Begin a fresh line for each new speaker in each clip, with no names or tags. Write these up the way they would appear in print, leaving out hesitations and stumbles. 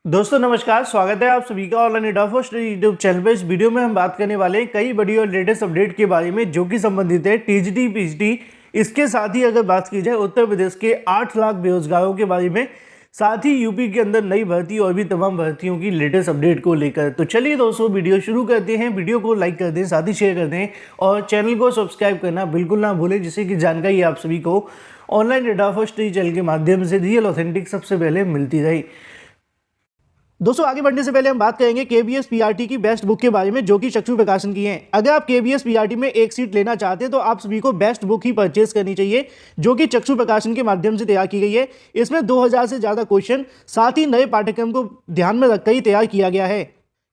दोस्तों नमस्कार, स्वागत है आप सभी का ऑनलाइन एडा फर्स्ट यूट्यूब चैनल पे। इस वीडियो में हम बात करने वाले हैं कई बड़ी और लेटेस्ट अपडेट के बारे में जो कि संबंधित है टीजीटी पीजीटी। इसके साथ ही अगर बात की जाए उत्तर प्रदेश के 8 लाख बेरोजगारों के बारे में, साथ ही यूपी के अंदर नई भर्ती और भी तमाम भर्तियों की लेटेस्ट अपडेट को लेकर। तो चलिए दोस्तों वीडियो शुरू करते हैं। वीडियो को लाइक कर दें, साथ ही शेयर कर दें और चैनल को सब्सक्राइब करना बिल्कुल ना भूलें, जिससे कि जानकारी आप सभी को ऑनलाइन एडा फर्स्ट चैनल के माध्यम से रियल ऑथेंटिक सबसे पहले मिलती रही। दोस्तों आगे बढ़ने से पहले हम बात करेंगे केबीएस पीआरटी की बेस्ट बुक के बारे में जो कि चक्षु प्रकाशन की है। अगर आप केबीएस पीआरटी में एक सीट लेना चाहते हैं तो आप सभी को बेस्ट बुक ही परचेज करनी चाहिए जो कि चक्षु प्रकाशन के माध्यम से तैयार की गई है। इसमें 2000 से ज़्यादा क्वेश्चन साथ ही नए पाठ्यक्रम को ध्यान में रखकर ही तैयार किया गया है,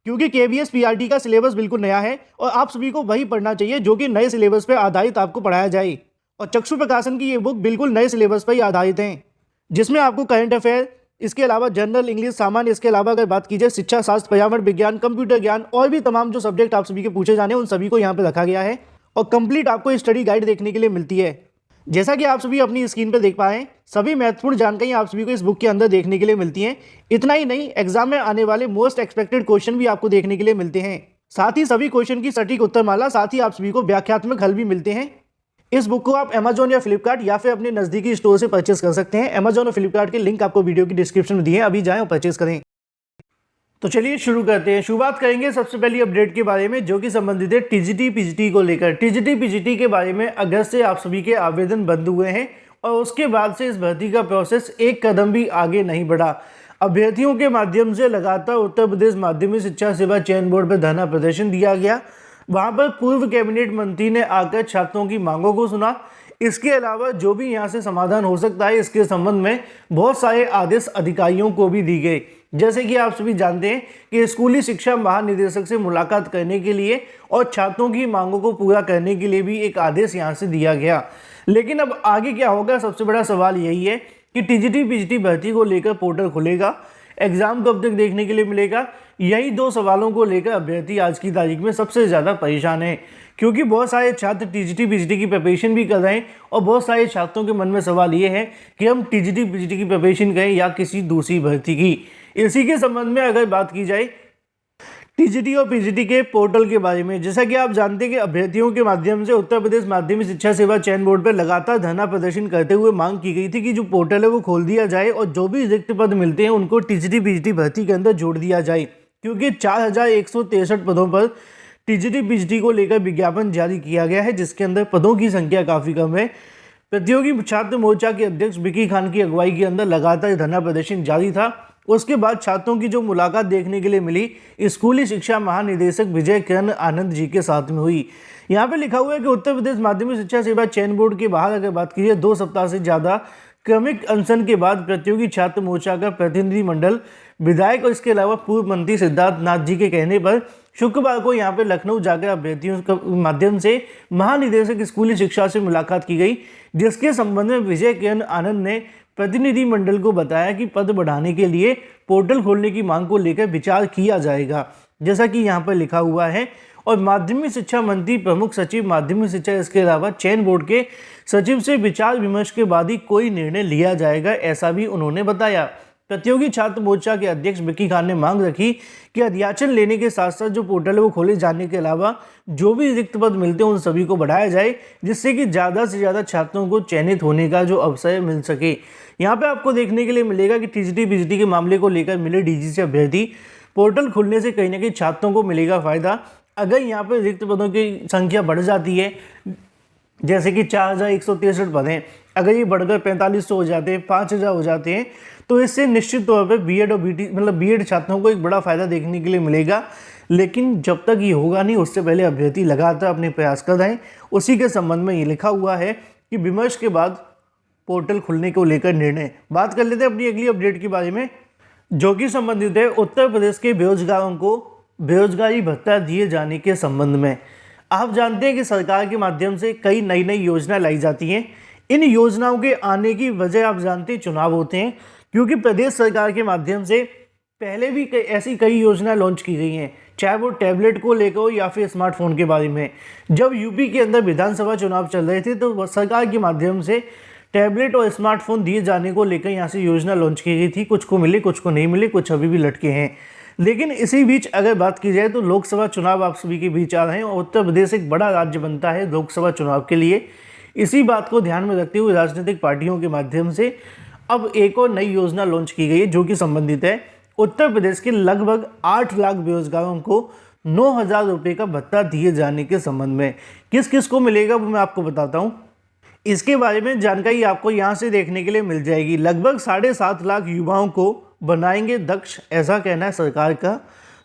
क्योंकि केबीएस पीआरटी का सिलेबस बिल्कुल नया है और आप सभी को वही पढ़ना चाहिए जो कि नए सिलेबस पर आधारित आपको पढ़ाया जाए। और चक्षु प्रकाशन की ये बुक बिल्कुल नए सिलेबस पर ही आधारित है, जिसमें आपको करंट अफेयर, इसके अलावा जनरल इंग्लिश, सामान्य, इसके अलावा अगर बात की जाए शिक्षा शास्त्र, पर्यावरण विज्ञान, कंप्यूटर ज्ञान और भी तमाम जो सब्जेक्ट आप सभी के पूछे जाने उन सभी को यहाँ पे रखा गया है। और कंप्लीट आपको स्टडी गाइड देखने के लिए मिलती है। जैसा कि आप सभी अपनी स्क्रीन पर देख पाए, सभी महत्वपूर्ण जानकारी आप सभी को इस बुक के अंदर देखने के लिए मिलती है। इतना ही नहीं, एग्जाम में आने वाले मोस्ट एक्सपेक्टेड क्वेश्चन भी आपको देखने के लिए मिलते हैं। साथ ही सभी क्वेश्चन की सटीक उत्तरमाला, साथ ही आप सभी को व्याख्यात्मक हल भी मिलते हैं। इस बुक को आप अमेजॉन या फ्लिपकार्ट या फिर अपने नज़दीकी स्टोर से परचेस कर सकते हैं। अमेजॉन और फ्लिपकार्ट के लिंक आपको वीडियो की डिस्क्रिप्शन में दिए हैं, अभी जाएं और परचेस करें। तो चलिए शुरू करते हैं। शुरुआत करेंगे सबसे पहली अपडेट के बारे में जो कि संबंधित है टीजीटी पीजीटी को लेकर। टीजीटी पीजीटी के बारे में अगस्त से आप सभी के आवेदन बंद हुए हैं और उसके बाद से इस भर्ती का प्रोसेस एक कदम भी आगे नहीं बढ़ा। अभ्यर्थियों के माध्यम से लगातार उत्तर प्रदेश माध्यमिक शिक्षा सेवा चयन बोर्ड पर धरना प्रदर्शन दिया गया। वहां पर पूर्व कैबिनेट मंत्री ने आकर छात्रों की मांगों को सुना। इसके अलावा जो भी यहां से समाधान हो सकता है इसके संबंध में बहुत सारे आदेश अधिकारियों को भी दी गए। जैसे कि आप सभी जानते हैं कि स्कूली शिक्षा महानिदेशक से मुलाकात करने के लिए और छात्रों की मांगों को पूरा करने के लिए भी एक आदेश यहां से दिया गया। लेकिन अब आगे क्या होगा, सबसे बड़ा सवाल यही है कि टीजीटी पीजीटी भर्ती को लेकर पोर्टल खुलेगा, एग्जाम कब तक देखने के लिए मिलेगा। यही दो सवालों को लेकर अभ्यर्थी आज की तारीख में सबसे ज़्यादा परेशान है, क्योंकि बहुत सारे छात्र टीजीटी पीजीटी की प्रिपरेशन भी कर रहे हैं और बहुत सारे छात्रों के मन में सवाल ये है कि हम टीजीटी पीजीटी की प्रिपरेशन करें या किसी दूसरी भर्ती की। इसी के संबंध में अगर बात की जाए टीजीटी और पीजीटी के पोर्टल के बारे में, जैसा कि आप जानते हैं कि अभ्यर्थियों के माध्यम से उत्तर प्रदेश माध्यमिक शिक्षा सेवा चयन बोर्ड पर लगातार धरना प्रदर्शन करते हुए मांग की गई थी कि जो पोर्टल है वो खोल दिया जाए और जो भी रिक्त पद मिलते हैं उनको टीजीटी पीजीटी भर्ती के अंदर जोड़ दिया जाए, क्योंकि 4163 पदों पर टीजीटी पीजीटी को लेकर विज्ञापन जारी किया गया है, जिसके अंदर पदों की संख्या काफ़ी कम है। प्रतियोगी छात्र मोर्चा के अध्यक्ष विकी खान की अगुवाई के अंदर लगातार धरना प्रदर्शन जारी था। उसके बाद छात्रों की जो मुलाकात देखने के लिए मिली स्कूली शिक्षा महानिदेशक विजय किरण आनंद जी के साथ में हुई। यहाँ पे लिखा हुआ है कि उत्तर प्रदेश माध्यमिक शिक्षा सेवा चयन बोर्ड के बाहर अगर बात की जाए 2 सप्ताह से ज़्यादा क्रमिक अनशन के बाद प्रतियोगी छात्र मोर्चा का प्रतिनिधिमंडल विधायक और इसके अलावा पूर्व मंत्री सिद्धार्थ नाथ जी के कहने पर शुक्रवार को यहाँ पे लखनऊ जाकर अभ्यर्थियों के माध्यम से महानिदेशक स्कूली शिक्षा से मुलाकात की गई, जिसके संबंध में विजय किरण आनंद ने प्रतिनिधिमंडल को बताया कि पद बढ़ाने के लिए पोर्टल खोलने की मांग को लेकर विचार किया जाएगा, जैसा कि यहाँ पर लिखा हुआ है। और माध्यमिक शिक्षा मंत्री, प्रमुख सचिव माध्यमिक शिक्षा, इसके अलावा चयन बोर्ड के सचिव से विचार विमर्श के बाद ही कोई निर्णय लिया जाएगा, ऐसा भी उन्होंने बताया। प्रतियोगी छात्र मोर्चा के अध्यक्ष विकी खान ने मांग रखी कि अध्याचन लेने के साथ साथ जो पोर्टल है वो खोले जाने के अलावा जो भी रिक्त पद मिलते हैं उन सभी को बढ़ाया जाए, जिससे कि ज़्यादा से ज़्यादा छात्रों को चयनित होने का जो अवसर मिल सके। यहाँ पे आपको देखने के लिए मिलेगा कि टीजीटी पीजीटी के मामले को लेकर मिले डीजी से अभ्यर्थी पोर्टल खुलने से कहीं ना कहीं छात्रों को मिलेगा फ़ायदा। अगर यहाँ पर रिक्त पदों की संख्या बढ़ जाती है, जैसे कि 4163 पद हैं, अगर ये बढ़कर 4500 हो जाते हैं, 5000 हो जाते हैं, तो इससे निश्चित तौर पे बीएड और बीटी मतलब बीएड छात्रों को एक बड़ा फ़ायदा देखने के लिए मिलेगा। लेकिन जब तक ये होगा नहीं उससे पहले अभ्यर्थी लगातार अपने प्रयास कर रहे हैं। उसी के संबंध में ये लिखा हुआ है कि विमर्श के बाद पोर्टल खुलने को लेकर निर्णय। बात कर लेते हैं अपनी अगली अपडेट के बारे में, जो कि संबंधित है उत्तर प्रदेश के बेरोजगारों को बेरोजगारी भत्ता दिए जाने के संबंध में। आप जानते हैं कि सरकार के माध्यम से कई नई नई योजना लाई जाती हैं। इन योजनाओं के आने की वजह आप जानते हैं चुनाव होते हैं, क्योंकि प्रदेश सरकार के माध्यम से पहले भी ऐसी कई योजना लॉन्च की गई हैं, चाहे वो टैबलेट को लेकर हो या फिर स्मार्टफोन के बारे में। जब यूपी के अंदर विधानसभा चुनाव चल रहे थे तो सरकार के माध्यम से टैबलेट और स्मार्टफोन दिए जाने को लेकर यहाँ से योजना लॉन्च की गई थी। कुछ को मिले, कुछ को नहीं मिले, कुछ अभी भी लटके हैं। लेकिन इसी बीच अगर बात की जाए तो लोकसभा चुनाव आप सभी के बीच आ रहे हैं और उत्तर प्रदेश एक बड़ा राज्य बनता है लोकसभा चुनाव के लिए। इसी बात को ध्यान में रखते हुए राजनीतिक पार्टियों के माध्यम से अब एक और नई योजना लॉन्च की गई है जो कि संबंधित है उत्तर प्रदेश के लगभग 8 लाख बेरोजगारों को 9,000 रुपये का भत्ता दिए जाने के संबंध में। किस किस को मिलेगा वो मैं आपको बताता हूँ। इसके बारे में जानकारी आपको यहाँ से देखने के लिए मिल जाएगी। लगभग 7.5 लाख युवाओं को बनाएंगे दक्ष, ऐसा कहना है सरकार का।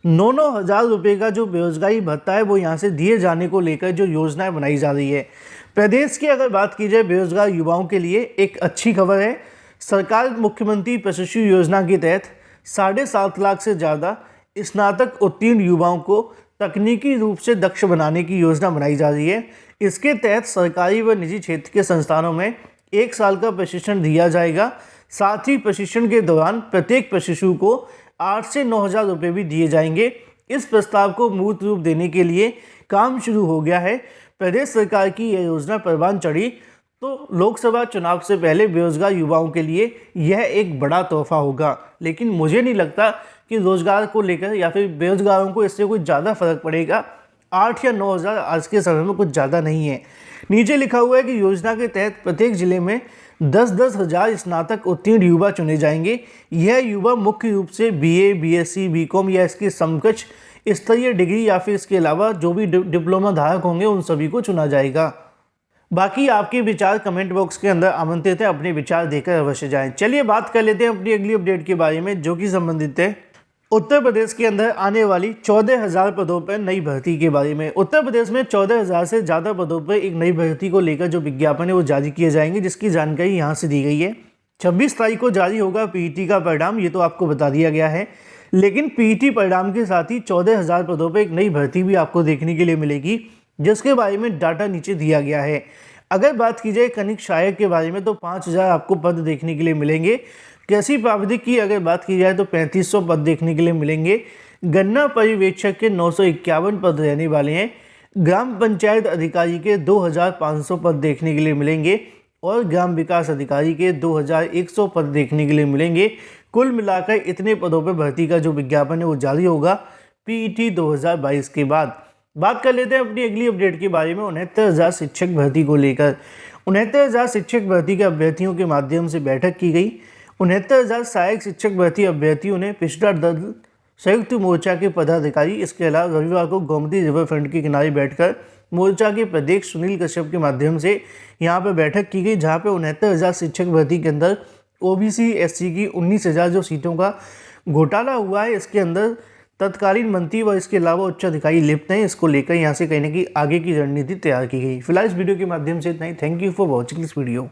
9,000 रुपये का जो बेरोजगारी भत्ता है वो यहाँ से दिए जाने को लेकर जो योजनाएं बनाई जा रही है। प्रदेश की अगर बात की जाए बेरोजगार युवाओं के लिए एक अच्छी खबर है। सरकार मुख्यमंत्री प्रशिक्षु योजना के तहत 7.5 लाख से ज़्यादा स्नातक उत्तीर्ण युवाओं को तकनीकी रूप से दक्ष बनाने की योजना बनाई जा रही है। इसके तहत सरकारी व निजी क्षेत्र के संस्थानों में 1 साल का प्रशिक्षण दिया जाएगा। साथ ही प्रशिक्षण के दौरान प्रत्येक प्रशिक्षु को 8 से 9,000 रुपये भी दिए जाएंगे। इस प्रस्ताव को मूर्त रूप देने के लिए काम शुरू हो गया है। प्रदेश सरकार की यह योजना परवान चढ़ी तो लोकसभा चुनाव से पहले बेरोजगार युवाओं के लिए यह एक बड़ा तोहफा होगा। लेकिन मुझे नहीं लगता कि रोजगार को लेकर या फिर बेरोजगारों को इससे कुछ ज़्यादा फर्क पड़ेगा। 8 या 9,000 आज के समय में कुछ ज़्यादा नहीं है। नीचे लिखा हुआ है कि योजना के तहत प्रत्येक जिले में 10-10 हज़ार स्नातक उत्तीर्ण युवा चुने जाएंगे। यह युवा मुख्य रूप से BA, BSc, BCom या इसके समकक्ष स्तरीय डिग्री या फिर इसके अलावा जो भी डिप्लोमा धारक होंगे उन सभी को चुना जाएगा। बाकी आपके विचार कमेंट बॉक्स के अंदर आमंत्रित है, अपने विचार देकर अवश्य जाएं। चलिए बात कर लेते हैं अपनी अगली अपडेट के बारे में जो कि संबंधित है उत्तर प्रदेश के अंदर आने वाली 14,000 पदों पर नई भर्ती के बारे में। उत्तर प्रदेश में 14,000 से ज़्यादा पदों पर एक नई भर्ती को लेकर जो विज्ञापन है वो जारी किए जाएंगे, जिसकी जानकारी यहाँ से दी गई है। 26 तारीख को जारी होगा PET का परिणाम, ये तो आपको बता दिया गया है। लेकिन PET परिणाम के साथ ही 14,000 पदों पर एक नई भर्ती भी आपको देखने के लिए मिलेगी, जिसके बारे में डाटा नीचे दिया गया है। अगर बात की जाए कनिष्ठ सहायक के बारे में तो 5,000 आपको पद देखने के लिए मिलेंगे। कृषि प्राविधिक की अगर बात की जाए तो 3,500 पद देखने के लिए मिलेंगे। गन्ना पर्यवेक्षक के 951 पद रहने वाले हैं। ग्राम पंचायत अधिकारी के 2,500 पद देखने के लिए मिलेंगे और ग्राम विकास अधिकारी के 2,100 पद देखने के लिए मिलेंगे। कुल मिलाकर इतने पदों पर भर्ती का जो विज्ञापन है वो जारी होगा PET 2022 के बाद। बात कर लेते हैं अपनी अगली अपडेट के बारे में 69,000 शिक्षक भर्ती को लेकर। 69,000 शिक्षक भर्ती के अभ्यर्थियों के माध्यम से बैठक की गई। 69,000 सहायक शिक्षक भर्ती अभ्यर्थियों ने पिछड़ा दल संयुक्त मोर्चा के पदाधिकारी, इसके अलावा रविवार को गोमती रिवर फ्रंट के किनारे बैठकर मोर्चा के प्रदेश सुनील कश्यप के माध्यम से यहाँ पर बैठक की गई, जहाँ पे 69,000 शिक्षक भर्ती के अंदर OBC SC की 19,000 जो सीटों का घोटाला हुआ है, इसके अंदर तत्कालीन मंत्री व इसके अलावा उच्च अधिकारी लिप्त हैं। इसको लेकर यहाँ से कहीं ना कहीं आगे की रणनीति तैयार की गई। फिलहाल इस वीडियो के माध्यम से इतना ही। Thank you for watching this video.